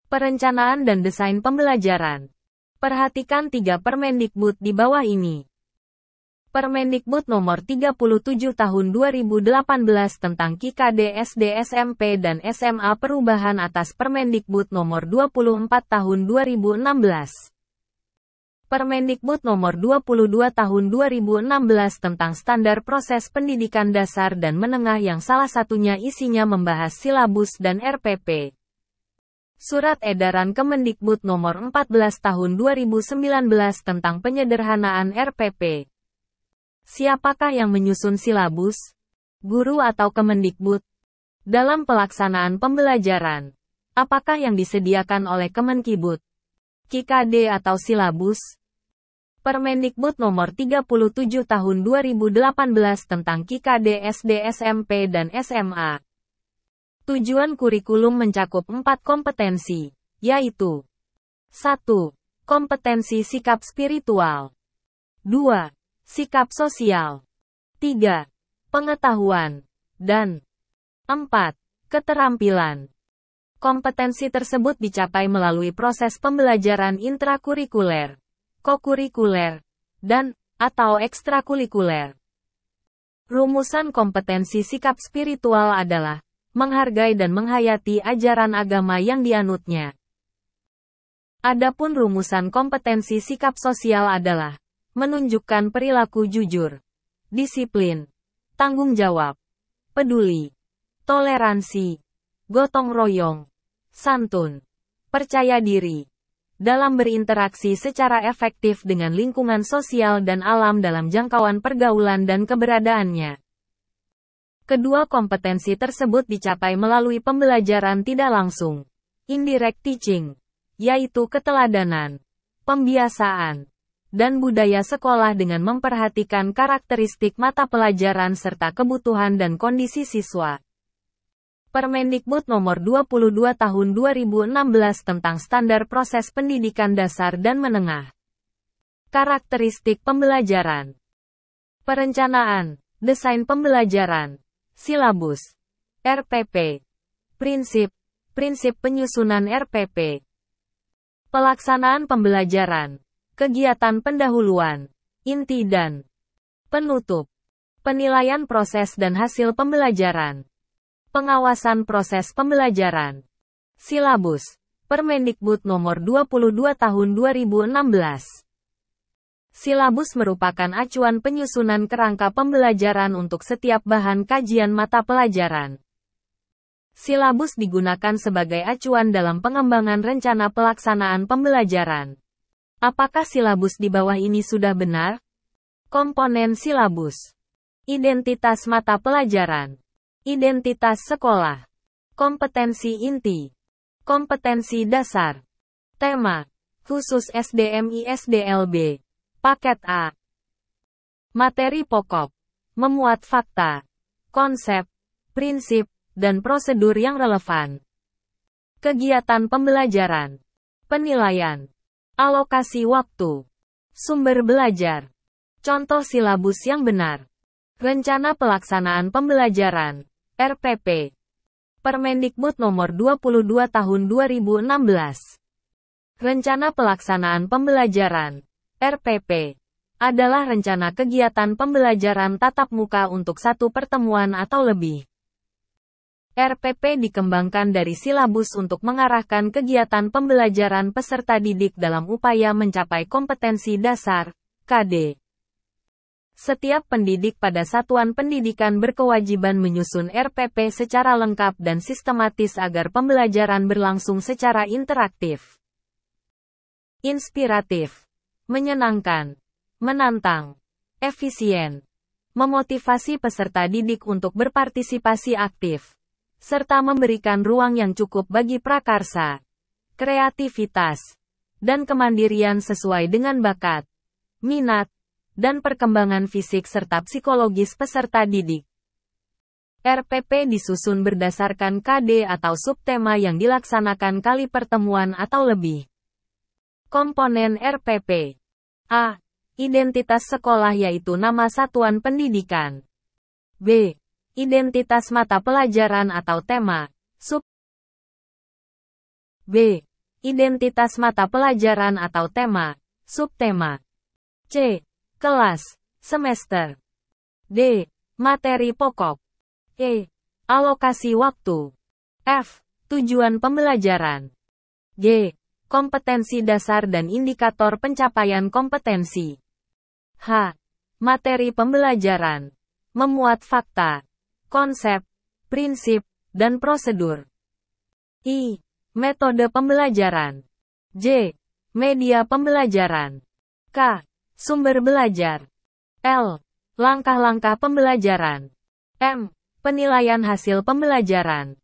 Perencanaan dan desain pembelajaran. Perhatikan 3 Permendikbud di bawah ini. Permendikbud nomor 37 tahun 2018 tentang KIKD SD SMP dan SMA perubahan atas Permendikbud nomor 24 tahun 2016. Permendikbud nomor 22 tahun 2016 tentang standar proses pendidikan dasar dan menengah yang salah satunya isinya membahas silabus dan RPP. Surat Edaran Kemendikbud nomor 14 tahun 2019 tentang penyederhanaan RPP. Siapakah yang menyusun silabus? Guru atau Kemendikbud? Dalam pelaksanaan pembelajaran, apakah yang disediakan oleh Kemenkibud? KIKD atau silabus? Permendikbud nomor 37 tahun 2018 tentang KIKD SD SMP dan SMA. Tujuan kurikulum mencakup 4 kompetensi, yaitu 1. Kompetensi sikap spiritual 2. Sikap sosial 3. Pengetahuan dan 4. Keterampilan. Kompetensi tersebut dicapai melalui proses pembelajaran intrakurikuler, kokurikuler, dan atau ekstrakurikuler. Rumusan kompetensi sikap spiritual adalah menghargai dan menghayati ajaran agama yang dianutnya. Adapun rumusan kompetensi sikap sosial adalah menunjukkan perilaku jujur, disiplin, tanggung jawab, peduli, toleransi, gotong royong, santun, percaya diri, dalam berinteraksi secara efektif dengan lingkungan sosial dan alam dalam jangkauan pergaulan dan keberadaannya. Kedua kompetensi tersebut dicapai melalui pembelajaran tidak langsung, indirect teaching, yaitu keteladanan, pembiasaan, dan budaya sekolah dengan memperhatikan karakteristik mata pelajaran serta kebutuhan dan kondisi siswa. Permendikbud nomor 22 tahun 2016 tentang standar proses pendidikan dasar dan menengah. Karakteristik pembelajaran. Perencanaan, desain pembelajaran, silabus, RPP, prinsip penyusunan RPP, pelaksanaan pembelajaran, kegiatan pendahuluan, inti dan penutup, penilaian proses dan hasil pembelajaran, pengawasan proses pembelajaran, silabus, Permendikbud nomor 22 tahun 2016. Silabus merupakan acuan penyusunan kerangka pembelajaran untuk setiap bahan kajian mata pelajaran. Silabus digunakan sebagai acuan dalam pengembangan rencana pelaksanaan pembelajaran. Apakah silabus di bawah ini sudah benar? Komponen silabus. Identitas mata pelajaran. Identitas sekolah. Kompetensi inti. Kompetensi dasar. Tema. Khusus SDMI SDLB. Paket A. Materi pokok. Memuat fakta, konsep, prinsip, dan prosedur yang relevan. Kegiatan pembelajaran. Penilaian. Alokasi waktu. Sumber belajar. Contoh silabus yang benar. Rencana pelaksanaan pembelajaran. RPP. Permendikbud nomor 22 tahun 2016. Rencana pelaksanaan pembelajaran. RPP adalah rencana kegiatan pembelajaran tatap muka untuk satu pertemuan atau lebih. RPP dikembangkan dari silabus untuk mengarahkan kegiatan pembelajaran peserta didik dalam upaya mencapai kompetensi dasar, KD. Setiap pendidik pada satuan pendidikan berkewajiban menyusun RPP secara lengkap dan sistematis agar pembelajaran berlangsung secara interaktif, inspiratif, menyenangkan, menantang, efisien, memotivasi peserta didik untuk berpartisipasi aktif, serta memberikan ruang yang cukup bagi prakarsa, kreativitas, dan kemandirian sesuai dengan bakat, minat, dan perkembangan fisik serta psikologis peserta didik. RPP disusun berdasarkan KD atau subtema yang dilaksanakan kali pertemuan atau lebih. Komponen RPP. A. Identitas sekolah yaitu nama satuan pendidikan. B. Identitas mata pelajaran atau tema, sub. B. Identitas mata pelajaran atau tema, subtema. C. Kelas, semester. D. Materi pokok. E. Alokasi waktu. F. Tujuan pembelajaran. G. Kompetensi dasar dan indikator pencapaian kompetensi. H. Materi pembelajaran. Memuat fakta, konsep, prinsip, dan prosedur. I. Metode pembelajaran. J. Media pembelajaran. K. Sumber belajar. L. Langkah-langkah pembelajaran. M. Penilaian hasil pembelajaran.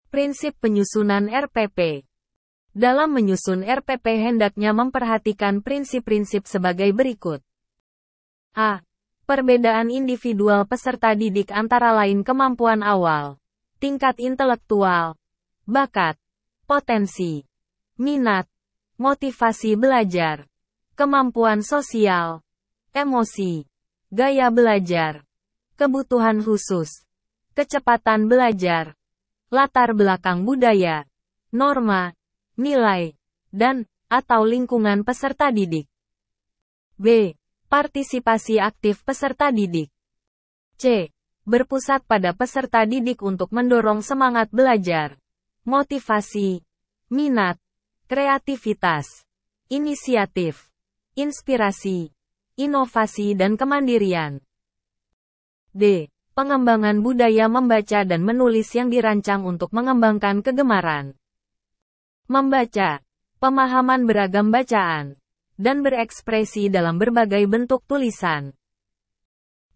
Prinsip penyusunan RPP. Dalam menyusun RPP hendaknya memperhatikan prinsip-prinsip sebagai berikut. A. Perbedaan individual peserta didik antara lain kemampuan awal, tingkat intelektual, bakat, potensi, minat, motivasi belajar, kemampuan sosial, emosi, gaya belajar, kebutuhan khusus, kecepatan belajar, latar belakang budaya, norma, nilai, dan atau lingkungan peserta didik. B. Partisipasi aktif peserta didik. C. Berpusat pada peserta didik untuk mendorong semangat belajar, motivasi, minat, kreativitas, inisiatif, inspirasi, inovasi dan kemandirian. D. Pengembangan budaya membaca dan menulis yang dirancang untuk mengembangkan kegemaran membaca, pemahaman beragam bacaan, dan berekspresi dalam berbagai bentuk tulisan.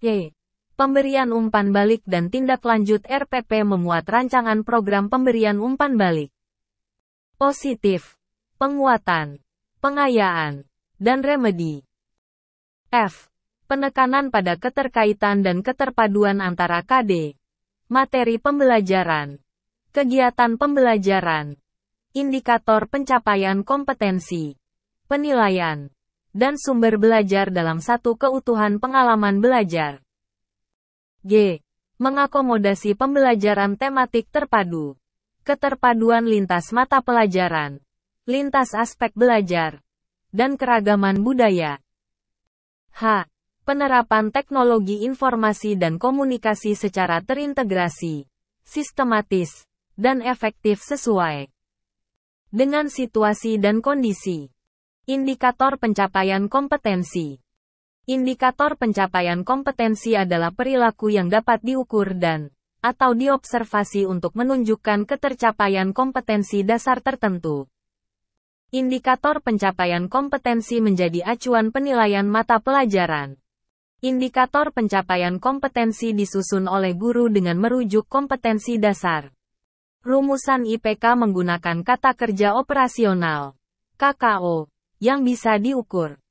Y. Pemberian umpan balik dan tindak lanjut RPP memuat rancangan program pemberian umpan balik positif, penguatan, pengayaan, dan remedi. F. Penekanan pada keterkaitan dan keterpaduan antara KD, materi pembelajaran, kegiatan pembelajaran, indikator pencapaian kompetensi, penilaian, dan sumber belajar dalam satu keutuhan pengalaman belajar. G. Mengakomodasi pembelajaran tematik terpadu, keterpaduan lintas mata pelajaran, lintas aspek belajar, dan keragaman budaya. H. Penerapan teknologi informasi dan komunikasi secara terintegrasi, sistematis, dan efektif sesuai dengan situasi dan kondisi. Indikator pencapaian kompetensi. Indikator pencapaian kompetensi adalah perilaku yang dapat diukur dan atau diobservasi untuk menunjukkan ketercapaian kompetensi dasar tertentu. Indikator pencapaian kompetensi menjadi acuan penilaian mata pelajaran. Indikator pencapaian kompetensi disusun oleh guru dengan merujuk kompetensi dasar. Rumusan IPK menggunakan kata kerja operasional, KKO, yang bisa diukur.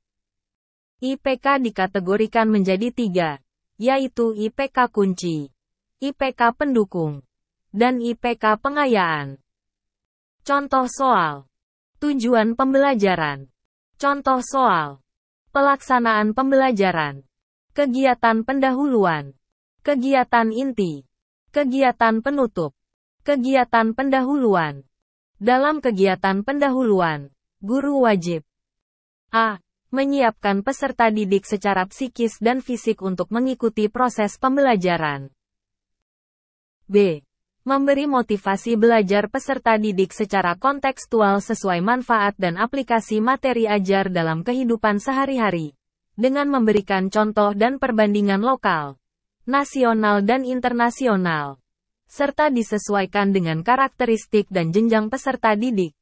IPK dikategorikan menjadi 3, yaitu IPK kunci, IPK pendukung, dan IPK pengayaan. Contoh soal. Tujuan pembelajaran. Contoh soal. Pelaksanaan pembelajaran. Kegiatan pendahuluan. Kegiatan inti. Kegiatan penutup. Kegiatan pendahuluan. Dalam kegiatan pendahuluan, guru wajib A. Menyiapkan peserta didik secara psikis dan fisik untuk mengikuti proses pembelajaran. B. Memberi motivasi belajar peserta didik secara kontekstual sesuai manfaat dan aplikasi materi ajar dalam kehidupan sehari-hari, dengan memberikan contoh dan perbandingan lokal, nasional dan internasional, serta disesuaikan dengan karakteristik dan jenjang peserta didik.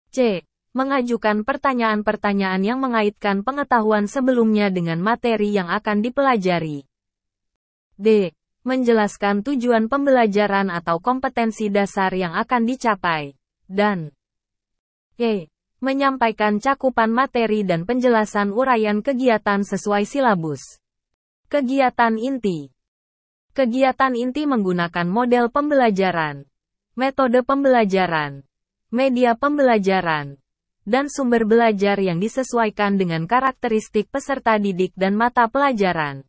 C. Mengajukan pertanyaan-pertanyaan yang mengaitkan pengetahuan sebelumnya dengan materi yang akan dipelajari. D. Menjelaskan tujuan pembelajaran atau kompetensi dasar yang akan dicapai. Dan E. Menyampaikan cakupan materi dan penjelasan uraian kegiatan sesuai silabus. Kegiatan inti. Kegiatan inti menggunakan model pembelajaran, metode pembelajaran, media pembelajaran, dan sumber belajar yang disesuaikan dengan karakteristik peserta didik dan mata pelajaran.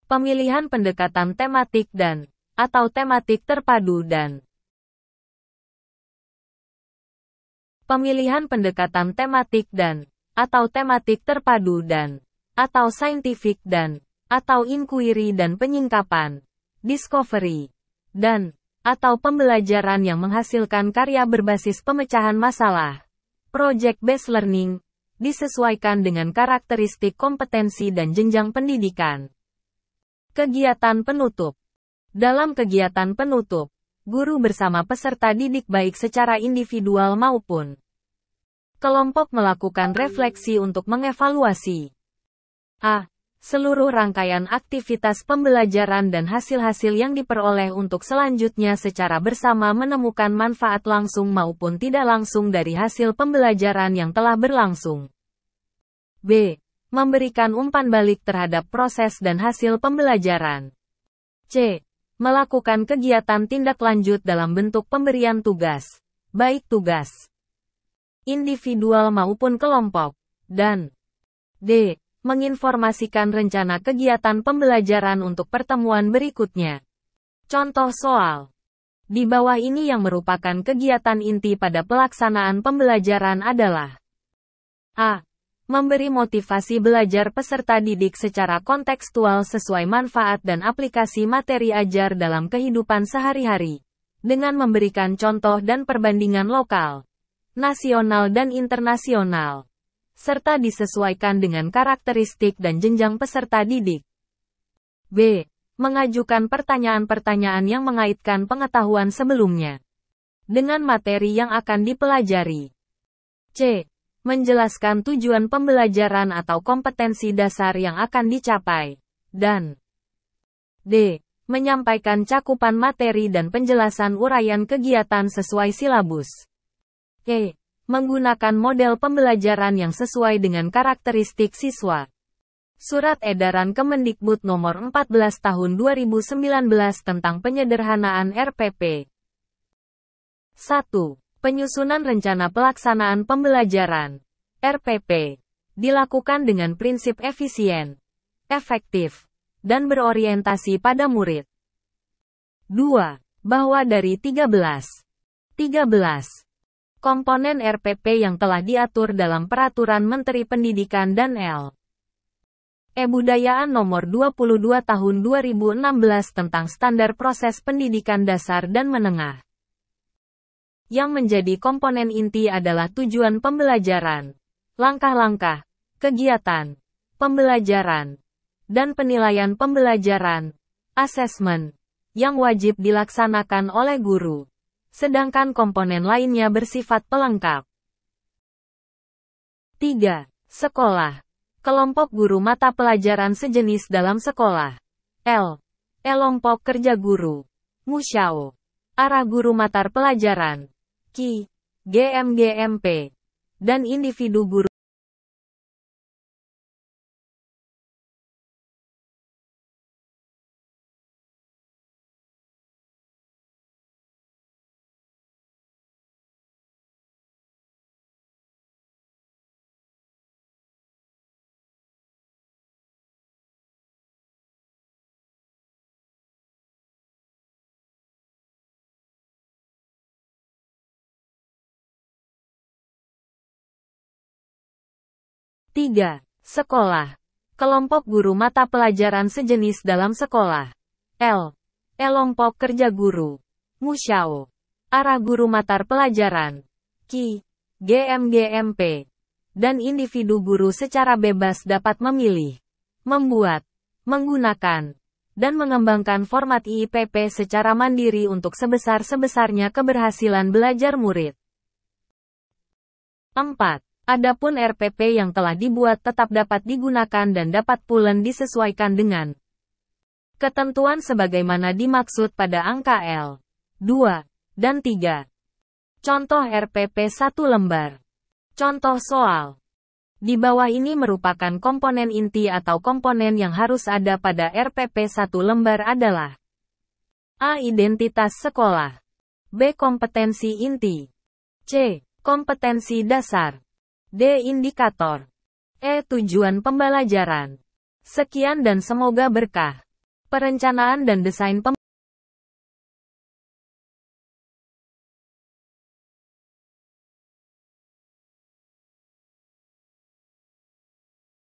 Pemilihan pendekatan tematik dan atau tematik terpadu dan Pemilihan pendekatan tematik dan, atau tematik terpadu dan, atau scientific dan, atau inquiry dan penyingkapan, discovery, dan, atau pembelajaran yang menghasilkan karya berbasis pemecahan masalah, project-based learning, disesuaikan dengan karakteristik kompetensi dan jenjang pendidikan. Kegiatan penutup. Dalam kegiatan penutup, guru bersama peserta didik baik secara individual maupun kelompok melakukan refleksi untuk mengevaluasi a. Seluruh rangkaian aktivitas pembelajaran dan hasil-hasil yang diperoleh untuk selanjutnya secara bersama menemukan manfaat langsung maupun tidak langsung dari hasil pembelajaran yang telah berlangsung. b. Memberikan umpan balik terhadap proses dan hasil pembelajaran. c. Melakukan kegiatan tindak lanjut dalam bentuk pemberian tugas, baik tugas individual maupun kelompok, dan d. Menginformasikan rencana kegiatan pembelajaran untuk pertemuan berikutnya. Contoh soal di bawah ini yang merupakan kegiatan inti pada pelaksanaan pembelajaran adalah a. Memberi motivasi belajar peserta didik secara kontekstual sesuai manfaat dan aplikasi materi ajar dalam kehidupan sehari-hari, dengan memberikan contoh dan perbandingan lokal, nasional dan internasional, serta disesuaikan dengan karakteristik dan jenjang peserta didik. b. Mengajukan pertanyaan-pertanyaan yang mengaitkan pengetahuan sebelumnya dengan materi yang akan dipelajari. c. Menjelaskan tujuan pembelajaran atau kompetensi dasar yang akan dicapai, dan d. Menyampaikan cakupan materi dan penjelasan uraian kegiatan sesuai silabus. e. Menggunakan model pembelajaran yang sesuai dengan karakteristik siswa. Surat Edaran Kemendikbud Nomor 14 Tahun 2019 tentang penyederhanaan RPP. 1. Penyusunan rencana pelaksanaan pembelajaran, RPP, dilakukan dengan prinsip efisien, efektif, dan berorientasi pada murid. 2. Bahwa dari 13 komponen RPP yang telah diatur dalam Peraturan Menteri Pendidikan dan Budayaan Nomor 22 Tahun 2016 tentang Standar Proses Pendidikan Dasar dan Menengah. Yang menjadi komponen inti adalah tujuan pembelajaran, langkah-langkah, kegiatan, pembelajaran, dan penilaian pembelajaran, asesmen, yang wajib dilaksanakan oleh guru, sedangkan komponen lainnya bersifat pelengkap. 3. Sekolah. Kelompok guru mata pelajaran sejenis dalam sekolah. Kelompok kerja guru. Musyao. Arah guru mata pelajaran. GMGMP. Dan individu guru. Tiga. Sekolah. Kelompok guru mata pelajaran sejenis dalam sekolah. Kelompok kerja guru. Musyao. Arah guru mata pelajaran. GMGMP. Dan individu guru secara bebas dapat memilih, membuat, menggunakan, dan mengembangkan format IPP secara mandiri untuk sebesar-besarnya keberhasilan belajar murid. 4. Adapun RPP yang telah dibuat tetap dapat digunakan dan dapat pula disesuaikan dengan ketentuan sebagaimana dimaksud pada angka L, 2, dan 3. Contoh RPP 1 lembar. Contoh soal. Di bawah ini merupakan komponen inti atau komponen yang harus ada pada RPP 1 lembar adalah A. Identitas sekolah. B. Kompetensi inti. C. Kompetensi dasar. D. Indikator. E. Tujuan pembelajaran. Sekian dan semoga berkah. Perencanaan dan desain